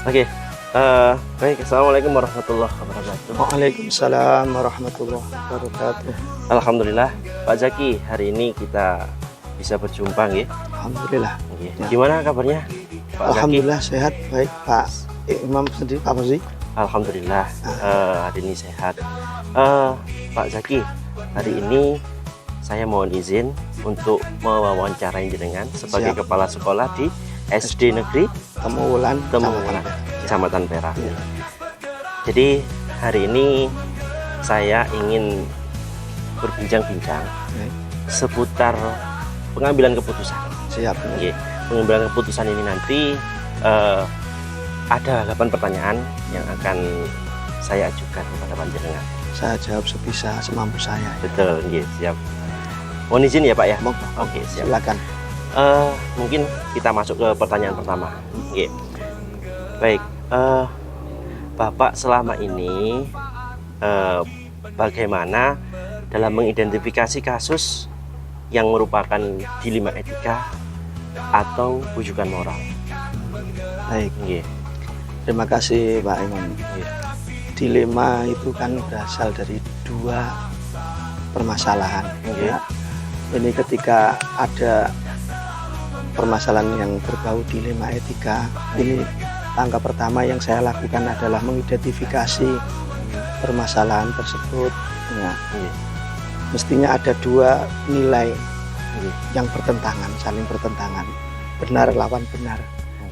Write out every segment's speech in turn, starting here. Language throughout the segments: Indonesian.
Oke, baik. Assalamualaikum warahmatullahi wabarakatuh. Waalaikumsalam warahmatullahi wabarakatuh. Alhamdulillah, Pak Zaki, hari ini kita bisa berjumpa, nggih. Alhamdulillah. Nggih. Ya. Gimana kabarnya, Pak Zaki? Alhamdulillah sehat, baik Pak Imam sendiri, Pak Fauzi. Alhamdulillah, hari ini sehat. Pak Zaki, hari ini saya mohon izin untuk mewawancarai jenengan sebagai Siap. kepala sekolah di SD Negeri Temuwulan, Temuwulan, Kecamatan Perak. Ya. Jadi hari ini saya ingin berbincang-bincang Baik. seputar pengambilan keputusan. Siap. Oke, pengambilan keputusan ini nanti ada 8 pertanyaan yang akan saya ajukan kepada panjenengan. Saya jawab sebisa semampu saya. Betul, nggih, siap. Mohon izin ya Pak ya. Monggo. Oke, siap. Silakan. Mungkin kita masuk ke pertanyaan pertama. Oke. Baik, Bapak selama ini bagaimana dalam mengidentifikasi kasus yang merupakan dilema etika atau rujukan moral? Baik. Nggih. Terima kasih Pak Imam. Nggih. Dilema itu kan berasal dari dua permasalahan. Nggih. Ya. Ini ketika ada permasalahan yang berbau dilema etika, ini langkah pertama yang saya lakukan adalah mengidentifikasi permasalahan tersebut. Ya, Nggih. mestinya ada dua nilai Nggih. yang bertentangan, saling bertentangan, benar lawan benar.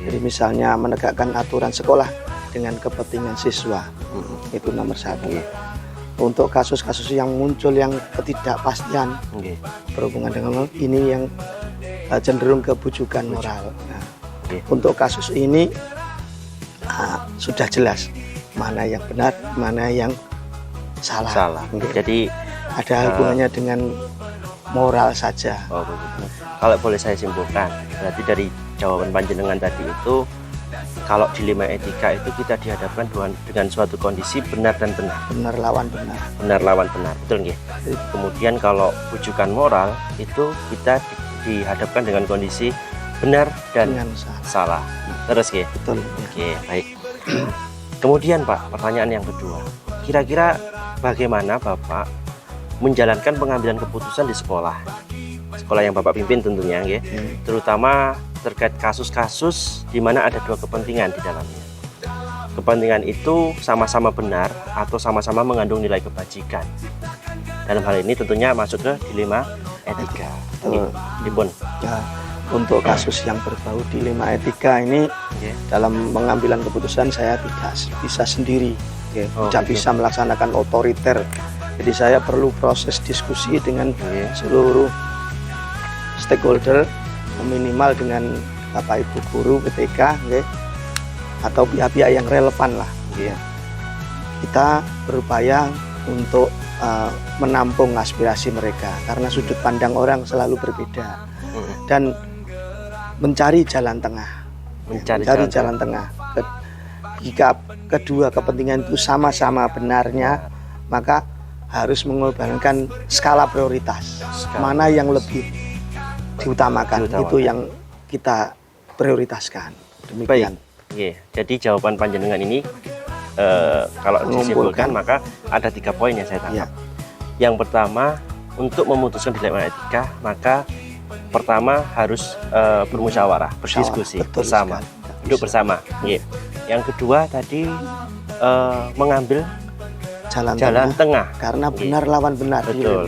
Jadi Nggih. misalnya menegakkan aturan sekolah dengan kepentingan siswa, itu nomor satu. Nggih. Untuk kasus-kasus yang muncul yang ketidakpastian Nggih. berhubungan dengan ini yang cenderung kebujukan moral. Nah, Nggih. untuk kasus ini sudah jelas mana yang benar, mana yang salah. Salah. Oke. Jadi Ada hubungannya dengan moral saja. oh begitu. Kalau boleh saya simpulkan, berarti dari jawaban panjenengan tadi itu, kalau dilema etika itu kita dihadapkan dengan suatu kondisi benar dan benar, Benar lawan benar. benar lawan benar, betul nggih? Kemudian kalau rujukan moral itu kita dihadapkan dengan kondisi benar dan Dengan salah. salah. Terus nggih? Betul. Ya. Oke, baik. Kemudian Pak, pertanyaan yang kedua, kira-kira bagaimana Bapak menjalankan pengambilan keputusan di sekolah yang Bapak pimpin tentunya, nggih, terutama terkait kasus-kasus di mana ada dua kepentingan di dalamnya. Kepentingan itu sama-sama benar atau sama-sama mengandung nilai kebajikan. Dalam hal ini tentunya masuk ke dilema etika. Betul. Dipun. Ya, untuk kasus yang berbau dilema etika ini Nggih. dalam pengambilan keputusan saya tidak bisa sendiri. Oh, Tidak gitu. bisa melaksanakan otoriter. Jadi saya perlu proses diskusi dengan Nggih. seluruh stakeholder, minimal dengan Bapak Ibu guru PTK, nggih, atau pihak-pihak yang relevan lah. Nggih. Kita berupaya untuk menampung aspirasi mereka karena sudut pandang orang selalu berbeda dan mencari jalan tengah. Mencari jalan tengah. Jika kedua kepentingan itu sama-sama benarnya, maka harus mengorbankan skala prioritas. Mana yang lebih diutamakan, itu yang kita prioritaskan. Demikian. Oke, jadi jawaban panjenengan ini kalau disimpulkan maka ada 3 poin yang saya tangkap. Ya. Yang pertama, untuk memutuskan dilema etika, maka pertama harus bermusyawarah, berdiskusi Betul bersama, sekali. duduk bersama. Oke. Yang kedua tadi mengambil jalan tengah. Karena Oke. benar lawan benar. Betul.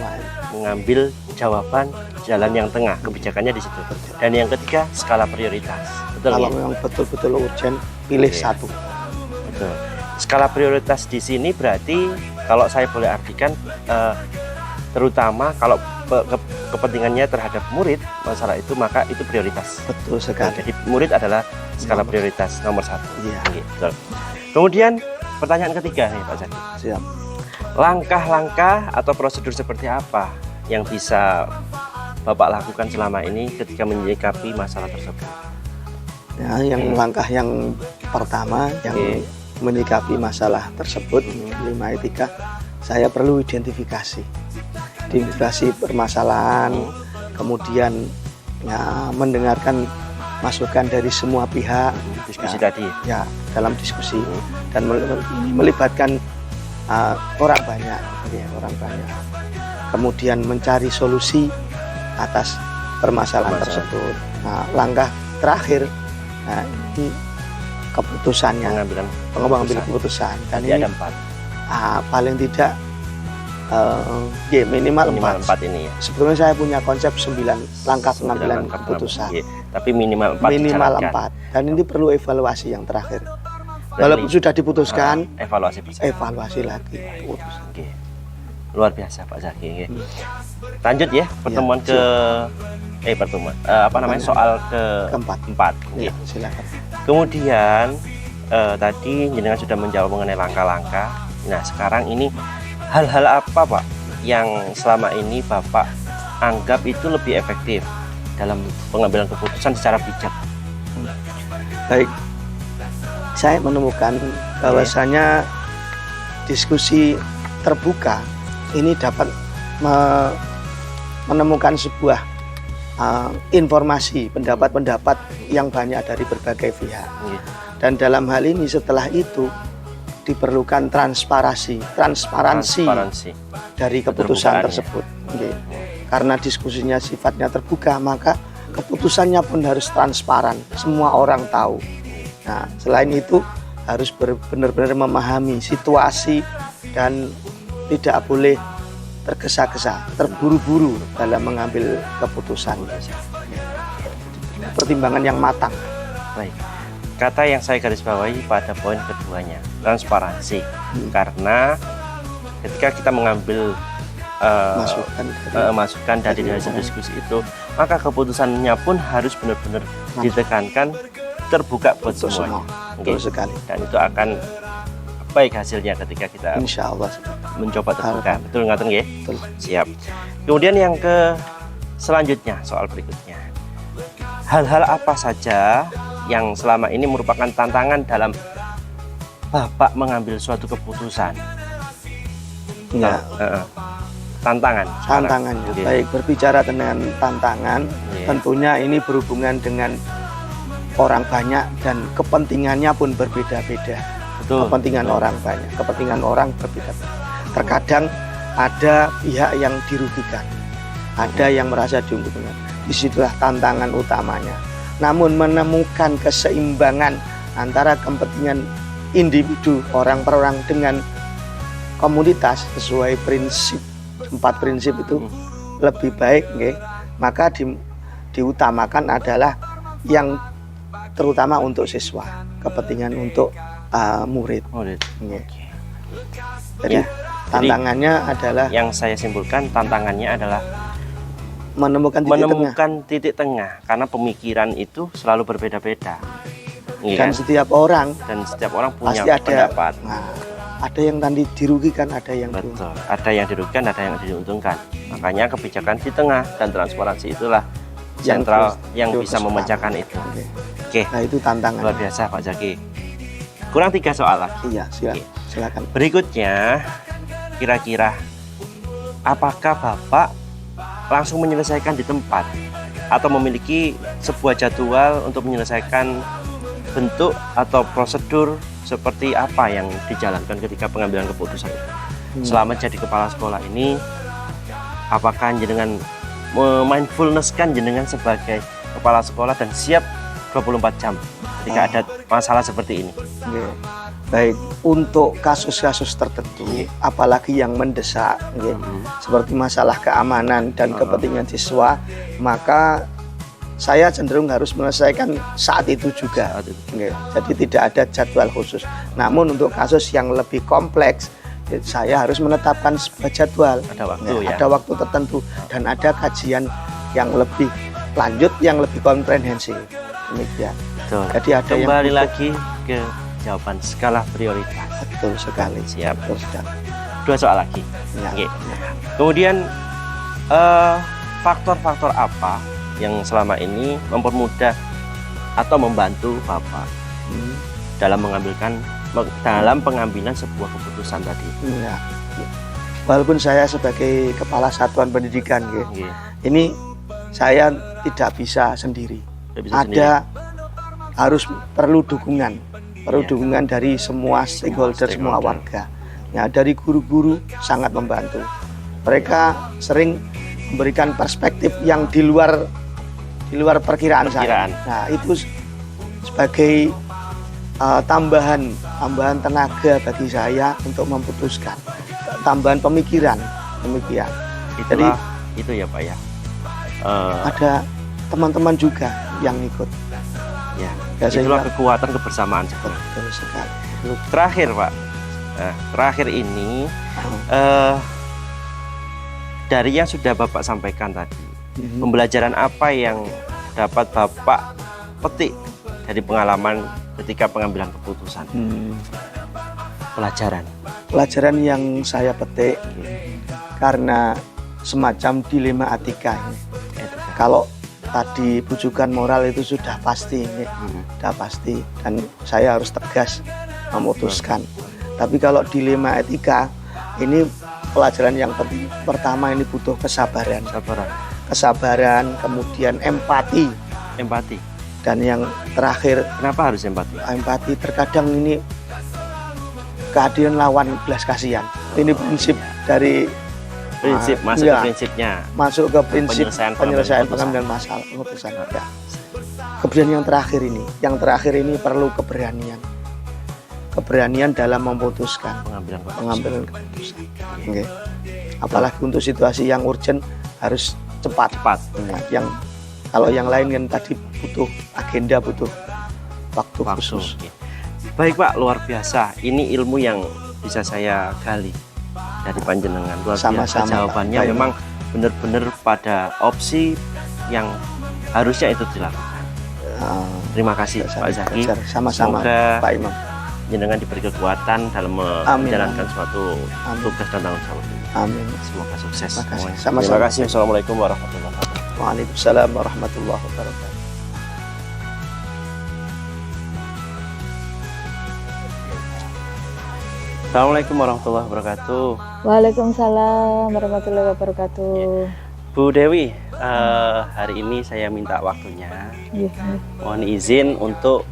Mengambil jawaban jalan yang tengah, kebijakannya di situ. Dan yang ketiga, skala prioritas. Betul. Kalau nggih? memang betul-betul urgent, pilih Oke. satu. Betul. Skala prioritas di sini berarti kalau saya boleh artikan terutama kalau kepentingannya terhadap murid masalah itu, maka itu prioritas. Betul Nah, sekali. jadi murid adalah skala prioritas nomor 1. Iya. Oke, betul. Kemudian pertanyaan ketiga nih Pak Zaki. Siap. Langkah-langkah atau prosedur seperti apa yang bisa Bapak lakukan selama ini ketika menyikapi masalah tersebut? Ya, yang langkah yang pertama yang Oke. menyikapi masalah tersebut, dilema etika, saya perlu identifikasi permasalahan, kemudian ya mendengarkan masukan dari semua pihak Diskusi ya, tadi. ya dalam diskusi dan melibatkan orang banyak, ya, orang banyak. Kemudian mencari solusi atas permasalahan tersebut. Nah, langkah terakhir, nah, ini keputusannya, pengambilan keputusan. Dan Jadi ini ada 4. Paling tidak minimal 4 ini ya. Sebetulnya saya punya konsep 9 langkah 9 pengambilan langkah keputusan. Tapi minimal 4 Minimal dijalankan. 4. Dan ini perlu evaluasi yang terakhir. Dan Walaupun sudah diputuskan, evaluasi lagi. Putusan. Oke. Luar biasa Pak Zaki. Lanjut ya pertemuan soal keempat. Ya, silakan. Kemudian tadi jenengan sudah menjawab mengenai langkah-langkah. Nah, sekarang ini hal-hal apa Pak yang selama ini Bapak anggap itu lebih efektif dalam pengambilan keputusan secara bijak? Baik, saya menemukan bahwasanya diskusi terbuka ini dapat menemukan sebuah informasi, pendapat-pendapat yang banyak dari berbagai pihak. Dan dalam hal ini setelah itu diperlukan transparansi dari keputusan tersebut. Karena diskusinya sifatnya terbuka, maka keputusannya pun harus transparan, semua orang tahu. Nah, selain itu harus benar-benar memahami situasi dan tidak boleh tergesa-gesa, terburu-buru dalam mengambil keputusan. Pertimbangan yang matang. Baik. Kata yang saya garis bawahi pada poin keduanya, transparansi. Karena ketika kita mengambil masukan dari hasil diskusi itu, maka keputusannya pun harus benar-benar ditekankan terbuka buat semuanya. Betul sekali. Dan itu akan baik hasilnya ketika kita insya Allah mencoba terbuka. Betul nggak nggih? Betul. Siap. Kemudian yang selanjutnya, soal berikutnya, hal-hal apa saja yang selama ini merupakan tantangan dalam Bapak mengambil suatu keputusan? Ya. Tantangannya. Okay. Baik, berbicara dengan tantangan, tentunya ini berhubungan dengan orang banyak dan kepentingannya pun berbeda-beda. Kepentingan orang banyak, kepentingan orang berbeda-beda. Terkadang ada pihak yang dirugikan, ada yang merasa diuntungkan. Disitulah tantangan utamanya. Namun menemukan keseimbangan antara kepentingan individu orang per orang dengan komunitas sesuai prinsip 4 prinsip itu lebih baik, maka diutamakan adalah yang terutama untuk siswa, kepentingan untuk murid. Jadi tantangannya adalah, yang saya simpulkan, tantangannya adalah menemukan titik tengah karena pemikiran itu selalu berbeda-beda. Dan setiap orang punya pasti pendapat. Ada yang nanti dirugikan, ada yang ada yang dirugikan, ada yang diuntungkan. Makanya kebijakan di tengah dan transparansi itulah sentral yang bisa memecahkan itu. Oke. Nah, itu tantangan. Luar biasa Pak Zaki. Kurang 3 soal lagi. Iya, silakan. Berikutnya, kira-kira apakah Bapak langsung menyelesaikan di tempat atau memiliki sebuah jadwal untuk menyelesaikan bentuk atau prosedur seperti apa yang dijalankan ketika pengambilan keputusan itu? Selama jadi kepala sekolah ini, apakah jenengan mindfulness-kan jenengan sebagai kepala sekolah dan siap 24 jam ketika ada masalah seperti ini? Baik, untuk kasus-kasus tertentu, apalagi yang mendesak, seperti masalah keamanan dan kepentingan siswa, maka saya cenderung harus menyelesaikan saat itu juga. Jadi tidak ada jadwal khusus. Namun untuk kasus yang lebih kompleks, saya harus menetapkan sebuah jadwal. Ada waktu, ada waktu tertentu dan ada kajian yang lebih lanjut, yang lebih komprehensif. Demikian. Betul. Jadi ada kembali lagi ke jawaban skala prioritas. Betul sekali. Siap. Betul sekali. 2 soal lagi. Kemudian faktor-faktor apa yang selama ini mempermudah atau membantu Bapak dalam pengambilan sebuah keputusan tadi? Walaupun saya sebagai kepala satuan pendidikan, ini saya tidak bisa sendiri. Nggak bisa sendiri. ada harus perlu dukungan, perlu Iya. dukungan dari semua stakeholder, semua stakeholder. warga. Ya, dari guru-guru sangat membantu. Mereka sering memberikan perspektif yang di luar perkiraan saya. Perkiraan. Nah, itu sebagai tambahan tenaga bagi saya untuk memutuskan, tambahan pemikiran. Itulah itu ya Pak ya. Ada teman-teman juga yang ikut. Ya, Ya, itulah sehingga- kekuatan kebersamaan sebenarnya. Betul sekali. Terakhir Pak, terakhir ini dari yang sudah Bapak sampaikan tadi, pembelajaran apa yang dapat Bapak petik dari pengalaman ketika pengambilan keputusan? Pelajaran yang saya petik karena semacam dilema etika ini. Kalau tadi bujukan moral itu sudah pasti, sudah pasti, dan saya harus tegas memutuskan. Tapi kalau dilema etika ini pelajaran yang penting. Pertama ini butuh kesabaran, kemudian empati, dan yang terakhir Kenapa harus empati? terkadang ini kehadiran lawan belas kasihan. Ini prinsip dari Masuk iya, ke prinsipnya. masuk ke prinsip penyelesaian pengambilan pengambilan masalah keputusan. Ya. Keberanian yang terakhir ini perlu keberanian dalam memutuskan pengambilan keputusan. Oke. Apalagi untuk situasi yang urgent harus cepat. Ya, kalau yang lain kan tadi butuh agenda, butuh waktu khusus. Oke. Baik Pak, luar biasa. Ini ilmu yang bisa saya gali dari panjenengan. Luar biasa. Sama-sama, Jawabannya Pak. memang benar-benar pada opsi yang harusnya itu dilakukan. Terima kasih Pak Zaki. Sama-sama Semoga Pak Imam. jenengan diberi kekuatan dalam menjalankan suatu tugas dan tanggung jawab. Amin. Semoga sukses. Terima kasih. Semuanya. Sama-sama. Terima kasih. Assalamualaikum warahmatullahi wabarakatuh. Waalaikumsalam warahmatullahi wabarakatuh. Assalamualaikum warahmatullahi wabarakatuh. Waalaikumsalam warahmatullahi wabarakatuh. Bu Dewi, hari ini saya minta waktunya. Iya. Mohon izin untuk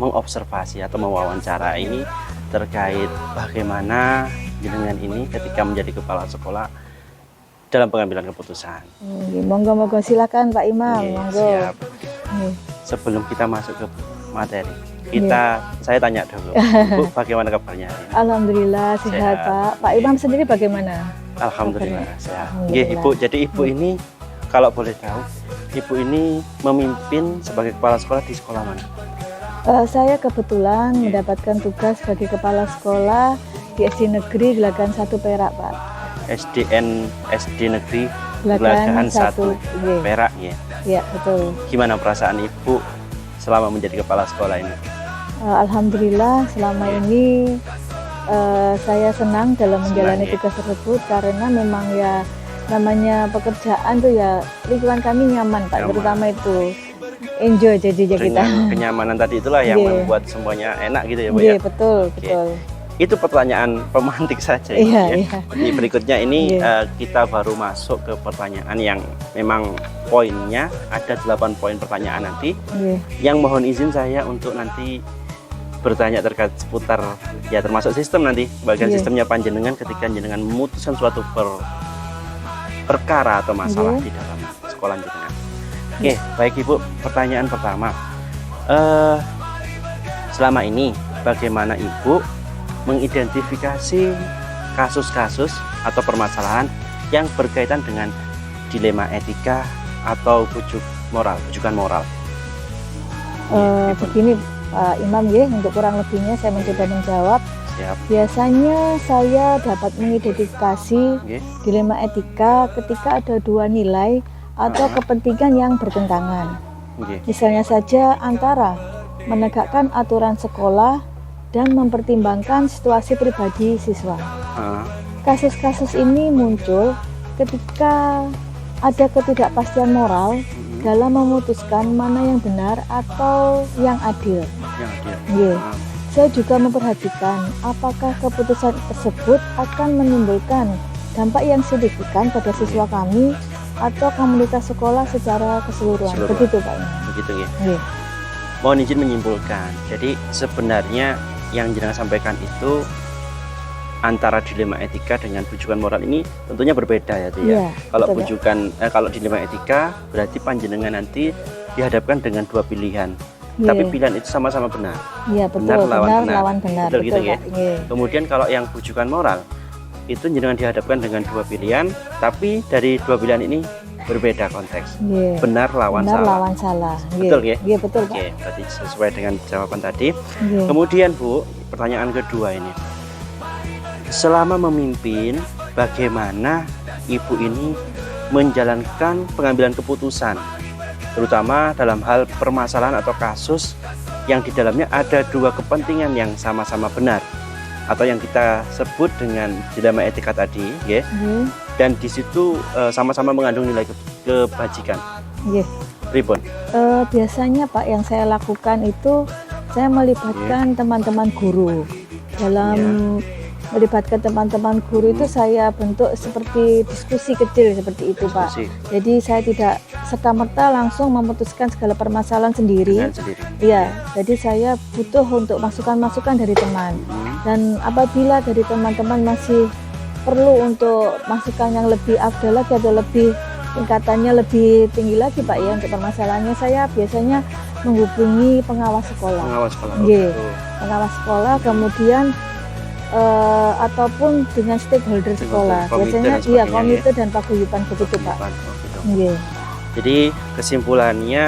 mengobservasi atau mewawancarai terkait bagaimana jenengan ini ketika menjadi kepala sekolah dalam pengambilan keputusan. Monggo silakan Pak Imam. Oke, Monggo. siap. Nggih. Sebelum kita masuk ke materi, saya tanya dulu, Bu, bagaimana kabarnya? Alhamdulillah sehat Sehat. Pak. Pak Imam sendiri bagaimana? Alhamdulillah sehat. Alhamdulillah. Nggih, Ibu. Jadi Ibu ini kalau boleh tahu, Ibu ini memimpin sebagai kepala sekolah di sekolah mana? Saya kebetulan mendapatkan tugas sebagai kepala sekolah di SD Negeri Gelagahan 1 Perak, Pak. SD Negeri Gelagahan Gelagahan 1 Nggih. Perak ya. Iya, betul. Gimana perasaan Ibu selama menjadi kepala sekolah ini? Alhamdulillah selama ini saya senang dalam menjalani Senang, ya. tugas tersebut karena memang ya namanya pekerjaan tuh ya lingkungan kami nyaman Pak, Nyaman. terutama itu enjoy jadinya kita. Dengan kenyamanan tadi itulah yang Iya. membuat semuanya enak gitu ya Bu Iya ya. betul betul. Itu pertanyaan pemantik saja Iya ya. iya. Ini berikutnya ini Iya. kita baru masuk ke pertanyaan yang memang poinnya ada 8 poin pertanyaan nanti. Iya. Yang mohon izin saya untuk nanti bertanya terkait seputar ya termasuk sistem nanti bagian Iya. sistemnya panjenengan ketika jenengan memutuskan suatu perkara atau masalah Iya. di dalam sekolah jenengan. Oke, baik Ibu. Pertanyaan pertama, selama ini bagaimana Ibu mengidentifikasi kasus-kasus atau permasalahan yang berkaitan dengan dilema etika atau bujukan moral? Ibu. Begini Pak Imam ya, untuk kurang lebihnya saya mencoba menjawab. Siap. Biasanya saya dapat mengidentifikasi Oke. dilema etika ketika ada dua nilai atau kepentingan yang bertentangan. Oke. Misalnya saja antara menegakkan aturan sekolah dan mempertimbangkan situasi pribadi siswa. Kasus-kasus ini muncul ketika ada ketidakpastian moral dalam memutuskan mana yang benar atau yang adil. Yang adil. Iya. Saya juga memperhatikan apakah keputusan tersebut akan menimbulkan dampak yang signifikan pada siswa kami atau komunitas sekolah secara keseluruhan. Begitu Pak. Begitu ya. Nggih. Mohon izin menyimpulkan. Jadi sebenarnya yang jenengan sampaikan itu antara dilema etika dengan bujukan moral ini tentunya berbeda ya, Ti, ya. Iya, Kalau betul, Pak. bujukan kalau dilema etika berarti panjenengan nanti dihadapkan dengan dua pilihan. Iya. Tapi pilihan itu sama-sama benar. Iya, betul. Benar lawan benar. Lawan benar. Betul gitu ya. Pak. Nggih. Kemudian kalau yang bujukan moral itu jenengan dihadapkan dengan dua pilihan, tapi dari dua pilihan ini berbeda konteks. Nggih. Benar lawan Benar salah. lawan salah. Nggih. Betul ya? Nggih, betul Pak. Oke, berarti sesuai dengan jawaban tadi. Nggih. Kemudian Bu, pertanyaan kedua ini. Selama memimpin, bagaimana Ibu ini menjalankan pengambilan keputusan, terutama dalam hal permasalahan atau kasus yang di dalamnya ada dua kepentingan yang sama-sama benar, atau yang kita sebut dengan dilema etika tadi, ya. Nggih. Dan di situ sama-sama mengandung nilai kebajikan. Nggih. Pripun? Biasanya Pak yang saya lakukan itu saya melibatkan teman-teman guru dalam melibatkan teman-teman guru itu saya bentuk seperti diskusi kecil seperti itu Pak. Diskusi. Jadi saya tidak serta-merta langsung memutuskan segala permasalahan sendiri. Dengan sendiri. Iya, jadi saya butuh untuk masukan-masukan dari teman. Dan apabila dari teman-teman masih perlu untuk masukan yang lebih afdal lagi atau lebih tingkatannya lebih tinggi lagi Pak ya untuk permasalahannya, saya biasanya menghubungi pengawas sekolah. Pengawas sekolah. Nggih. Pengawas sekolah, kemudian ataupun dengan stakeholder sekolah. komite Biasanya dan iya sebagainya, komite dan paguyuban begitu Pak. Nggih. Jadi kesimpulannya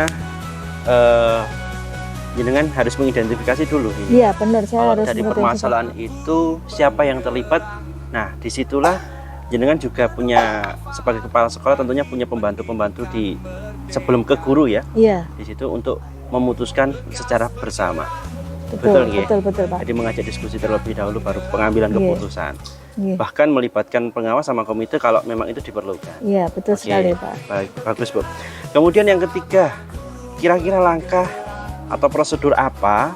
jenengan harus mengidentifikasi dulu ini. Iya benar, saya Kalau harus dari mengidentifikasi. permasalahan itu siapa yang terlibat. Nah, disitulah jenengan juga punya sebagai kepala sekolah tentunya punya pembantu-pembantu di sebelum ke guru ya. Iya, Di situ untuk memutuskan secara bersama. betul, nggih? betul Pak. Jadi mengajak diskusi terlebih dahulu baru pengambilan Iya. keputusan. Iya. Bahkan melibatkan pengawas sama komite kalau memang itu diperlukan. Iya, betul Oke, sekali Pak. Baik, bagus Bu. Kemudian yang ketiga, kira-kira langkah atau prosedur apa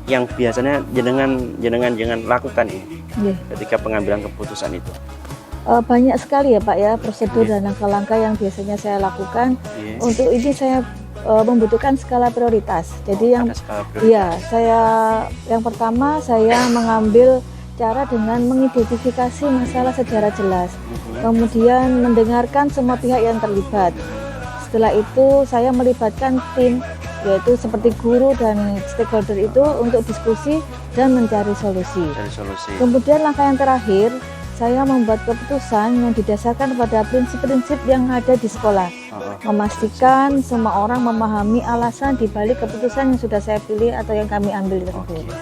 yang biasanya jenengan lakukan ini Iya. ketika pengambilan keputusan itu? Banyak sekali ya Pak ya prosedur Iya. dan langkah-langkah yang biasanya saya lakukan. Iya. Untuk ini saya membutuhkan skala prioritas. Jadi yang Ada skala prioritas. iya, yang pertama saya mengambil cara dengan mengidentifikasi masalah secara jelas. Kemudian mendengarkan semua pihak yang terlibat. Setelah itu saya melibatkan tim, yaitu seperti guru dan stakeholder itu untuk diskusi dan mencari solusi. Dari solusi. Kemudian langkah yang terakhir, saya membuat keputusan yang didasarkan pada prinsip-prinsip yang ada di sekolah. Memastikan semua orang memahami alasan di balik keputusan yang sudah saya pilih atau yang kami ambil tersebut. Oke.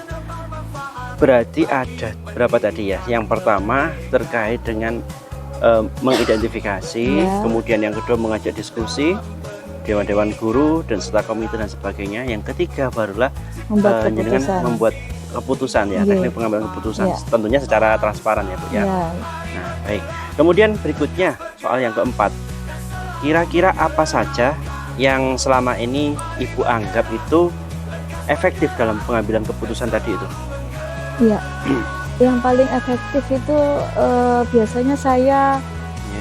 Berarti ada berapa tadi ya? Yang pertama terkait dengan mengidentifikasi, Ya. kemudian yang kedua mengajak diskusi, dewan-dewan guru dan serta komite dan sebagainya. Yang ketiga barulah Membuat jenengan keputusan. membuat keputusan ya, Iya. teknik pengambilan keputusan. Iya. Tentunya secara transparan ya Bu ya. Ya, Nah, baik. Kemudian berikutnya soal yang keempat. Kira-kira apa saja yang selama ini Ibu anggap itu efektif dalam pengambilan keputusan tadi itu? iya. Yang paling efektif itu biasanya saya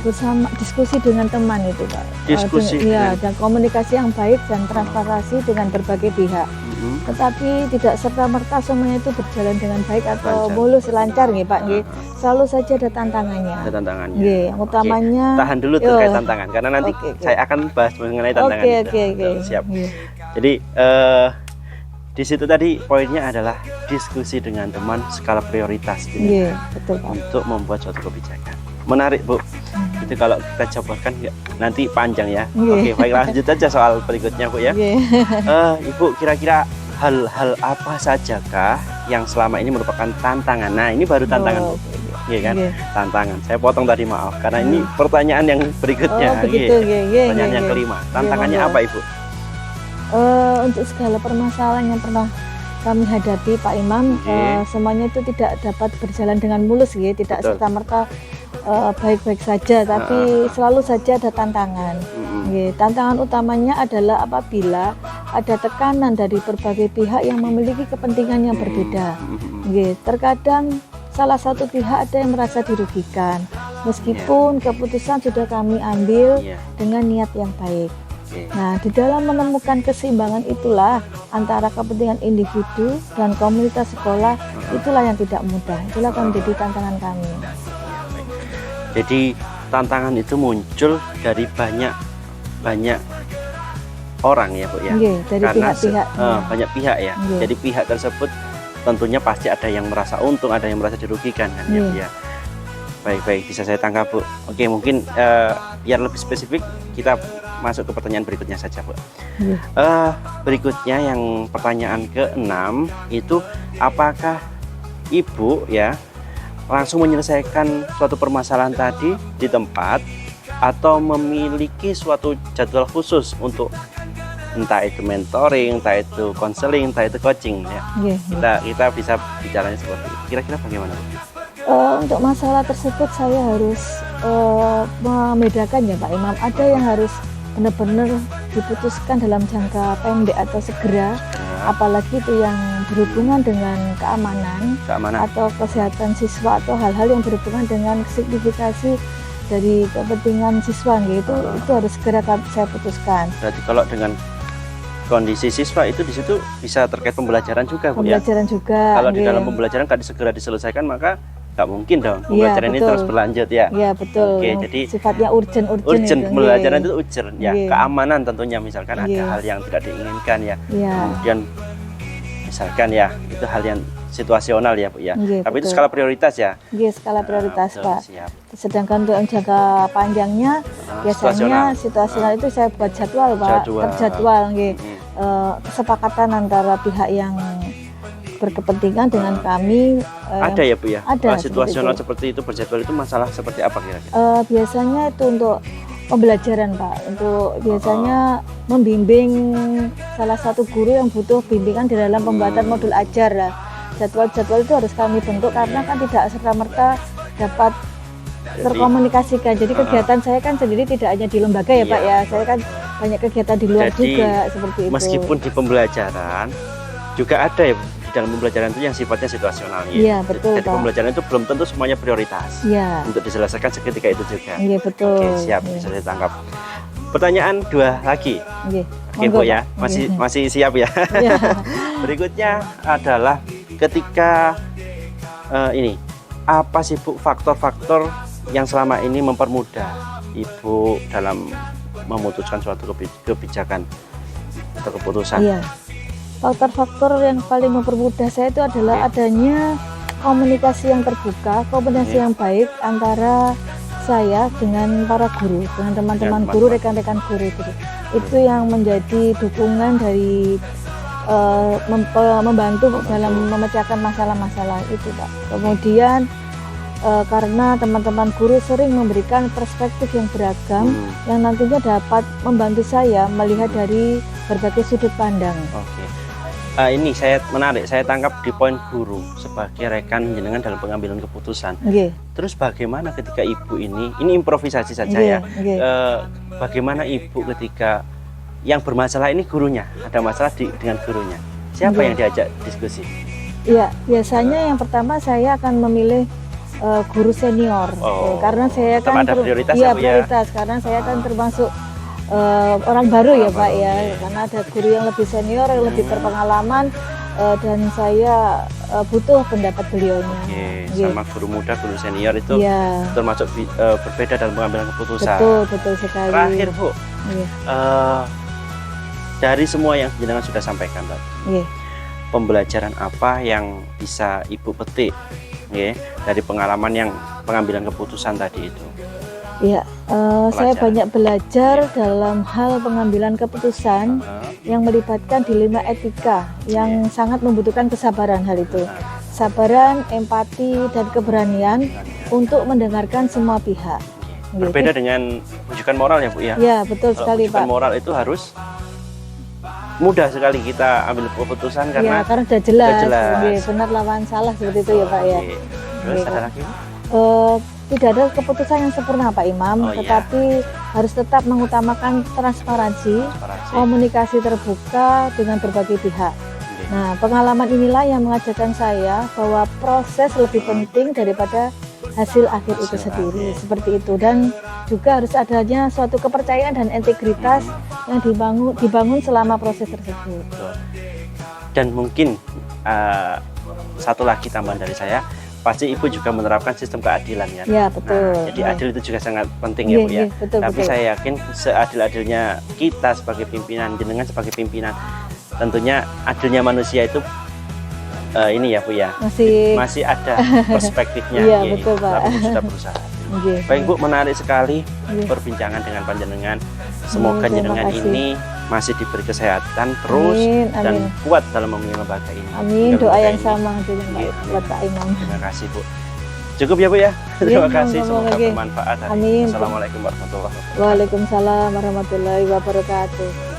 bersama diskusi dengan teman itu Pak. Diskusi Iya, dan komunikasi yang baik dan transparansi dengan berbagai pihak. Tetapi tidak serta-merta semuanya itu berjalan dengan baik atau Lancar. mulus lancar nggih Pak nggih. Selalu saja ada tantangannya. Ada tantangannya. Nggih, yang utamanya Tahan dulu terkait tantangan karena nanti Oke, oke. saya akan bahas mengenai tantangan itu. Oke. Siap. Nggih. Jadi di situ tadi poinnya adalah diskusi dengan teman skala prioritas ini Nggih, betul Pak. untuk membuat suatu kebijakan. Menarik Bu. Itu kalau kita jabarkan nanti panjang ya. Nggih. Oke, baik lanjut aja soal berikutnya Bu ya. Nggih. Ibu kira-kira hal-hal apa sajakah yang selama ini merupakan tantangan? Nah, ini baru tantangan Bu. Iya kan? Nggih. Tantangan. Saya potong tadi maaf karena ini pertanyaan yang berikutnya. Oh, begitu Iya. nggih. Pertanyaan yang kelima. Tantangannya monggo. apa Ibu? Untuk segala permasalahan yang pernah kami hadapi Pak Imam, Nggih. semuanya itu tidak dapat berjalan dengan mulus ya, tidak Betul. serta-merta baik-baik saja, tapi selalu saja ada tantangan. Nggih, tantangan utamanya adalah apabila ada tekanan dari berbagai pihak yang memiliki kepentingan yang berbeda. Nggih, terkadang salah satu pihak ada yang merasa dirugikan, Meskipun keputusan sudah kami ambil Iya. dengan niat yang baik. Oke. Nah, di dalam menemukan keseimbangan itulah antara kepentingan individu dan komunitas sekolah, itulah yang tidak mudah. Itulah akan menjadi tantangan kami. Jadi tantangan itu muncul dari banyak orang ya Bu ya. Nggih, dari Karena pihak-pihak. banyak pihak ya. Nggih. Jadi pihak tersebut tentunya pasti ada yang merasa untung, ada yang merasa dirugikan kan ya Bu Nggih. ya. Baik, bisa saya tangkap Bu. Oke, mungkin biar lebih spesifik kita masuk ke pertanyaan berikutnya saja Bu. Nggih. Berikutnya yang pertanyaan ke-6 itu, apakah Ibu ya langsung menyelesaikan suatu permasalahan tadi di tempat atau memiliki suatu jadwal khusus untuk entah itu mentoring, entah itu konseling, entah itu coaching ya. Nggih, nggih. Kita bisa bicaranya seperti itu. Kira-kira bagaimana Bu? Untuk masalah tersebut saya harus membedakan ya Pak Imam. Ada yang harus benar-benar diputuskan dalam jangka pendek atau segera, apalagi itu yang berhubungan dengan keamanan atau kesehatan siswa atau hal-hal yang berhubungan dengan signifikasi dari kepentingan siswa gitu, itu harus segera saya putuskan. Berarti kalau dengan kondisi siswa itu di situ bisa terkait pembelajaran juga Bu ya. Pembelajaran juga. Kalau di nggih. dalam pembelajaran nggak segera diselesaikan maka nggak mungkin dong Iya, pembelajaran ini betul. terus berlanjut ya. Iya betul. Oke, Yang jadi sifatnya urgent Urgent gitu. pembelajaran Nggih. itu urgent ya. Nggih. Keamanan tentunya misalkan ada Nggih. hal yang tidak diinginkan ya. Iya. Kemudian misalkan ya itu hal yang situasional ya Bu ya. Nggih, Tapi itu betul. skala prioritas ya. Nggih, skala prioritas Betul, Pak. siap. Sedangkan untuk yang jangka panjangnya biasanya situasional itu saya buat jadwal Pak, Jadwal. terjadwal nggih. Hmm. Kesepakatan antara pihak yang berkepentingan dengan kami. Ada ya Bu ya. ada, Situasional seperti seperti itu berjadwal itu masalah seperti apa kira-kira? Biasanya itu untuk pembelajaran Pak, untuk biasanya membimbing salah satu guru yang butuh bimbingan di dalam pembuatan modul ajar lah. Jadwal-jadwal itu harus kami bentuk karena kan tidak serta-merta dapat terkomunikasikan. Jadi kegiatan saya kan sendiri tidak hanya di lembaga ya Iya. Pak ya, saya kan banyak kegiatan di luar Jadi, juga seperti itu. Meskipun di pembelajaran juga ada ya di dalam pembelajaran itu yang sifatnya situasional ya. Iya, betul, Jadi Pak. pembelajaran itu belum tentu semuanya prioritas Iya, untuk diselesaikan seketika itu juga. iya betul. Oke, siap, Iya. bisa saya tangkap. Pertanyaan 2 lagi. Nggih. Oke Monggo, Bu ya, Pak. masih siap ya. Iya. Berikutnya adalah ketika ini apa sih Bu faktor-faktor yang selama ini mempermudah Ibu dalam memutuskan suatu kebijakan atau keputusan? Iya. Faktor-faktor yang paling mempermudah saya itu adalah adanya komunikasi yang terbuka, komunikasi yang baik antara saya dengan para guru, dengan teman-teman guru, rekan-rekan guru gitu. Itu yang menjadi dukungan dari membantu dalam memecahkan masalah-masalah itu Pak. Kemudian karena teman-teman guru sering memberikan perspektif yang beragam yang nantinya dapat membantu saya melihat dari berbagai sudut pandang. Oke. Ini saya menarik, saya tangkap di poin guru sebagai rekan jenengan dalam pengambilan keputusan. Nggih. Terus bagaimana ketika Ibu ini improvisasi saja Nggih, ya. nggih. Bagaimana Ibu ketika yang bermasalah ini gurunya, ada masalah dengan gurunya. Siapa Nggih. yang diajak diskusi? Iya, biasanya yang pertama saya akan memilih guru senior. Oh, Karena saya tetap kan ada prioritas iya, ya, Bu, ya? prioritas karena saya kan termasuk orang baru ya Pak ya. Karena ada guru yang lebih senior, yang lebih berpengalaman dan saya butuh pendapat beliaunya. Oke, Nggih. sama guru muda, guru senior itu Iya, termasuk berbeda dalam pengambilan keputusan. betul sekali. Terakhir Bu, Iya, dari semua yang jenengan sudah sampaikan tadi, iya. pembelajaran apa yang bisa Ibu petik ya, dari pengalaman yang pengambilan keputusan tadi itu? Iya, saya Pelajaran. banyak belajar dalam hal pengambilan keputusan yang melibatkan dilema etika yang sangat membutuhkan kesabaran hal itu. Sabaran, empati, dan keberanian untuk mendengarkan semua pihak. Berbeda dengan rujukan moral ya Bu ya? Ya, betul Kalau sekali rujukan Pak. moral itu harus mudah sekali kita ambil keputusan Ya, karena karena sudah jelas, sudah jelas. Nggih, benar lawan salah seperti itu ya Pak ya. Oke. Terus Nggih, ada Pak. lagi Bu? Tidak ada keputusan yang sempurna Pak Imam, Oh, iya. tetapi harus tetap mengutamakan transparansi, Transparansi. komunikasi terbuka dengan berbagai pihak. Oke. Nah, pengalaman inilah yang mengajarkan saya bahwa proses lebih penting daripada hasil akhir itu Hasil sendiri, akhir. seperti itu. Dan juga harus adanya suatu kepercayaan dan integritas yang dibangun selama proses tersebut. Betul. Dan mungkin satu lagi tambahan dari saya, pasti Ibu juga menerapkan sistem keadilan ya. Ya, betul. Nah, jadi Ya. adil itu juga sangat penting ya Iya, Bu ya. iya, betul, Tapi betul. saya yakin seadil-adilnya kita sebagai pimpinan, jenengan sebagai pimpinan, tentunya adilnya manusia itu ini ya Bu ya, masih ada perspektifnya. Iya, Ya, betul, Pak. tapi sudah berusaha. Oke. Baik Bu, menarik sekali Iya. perbincangan dengan panjenengan. Semoga Terima jenengan kasih. ini masih diberi kesehatan terus Amin, dan amin. kuat dalam memimpin lembaga ini. Amin, Lembaga doa yang ini. sama juga Pak, Iya. buat Pak Imam. Terima kasih Bu. Cukup ya Bu ya. Terima kasih, sama-sama semoga lagi. bermanfaat. Amin. Assalamualaikum warahmatullahi wabarakatuh. Waalaikumsalam warahmatullahi wabarakatuh.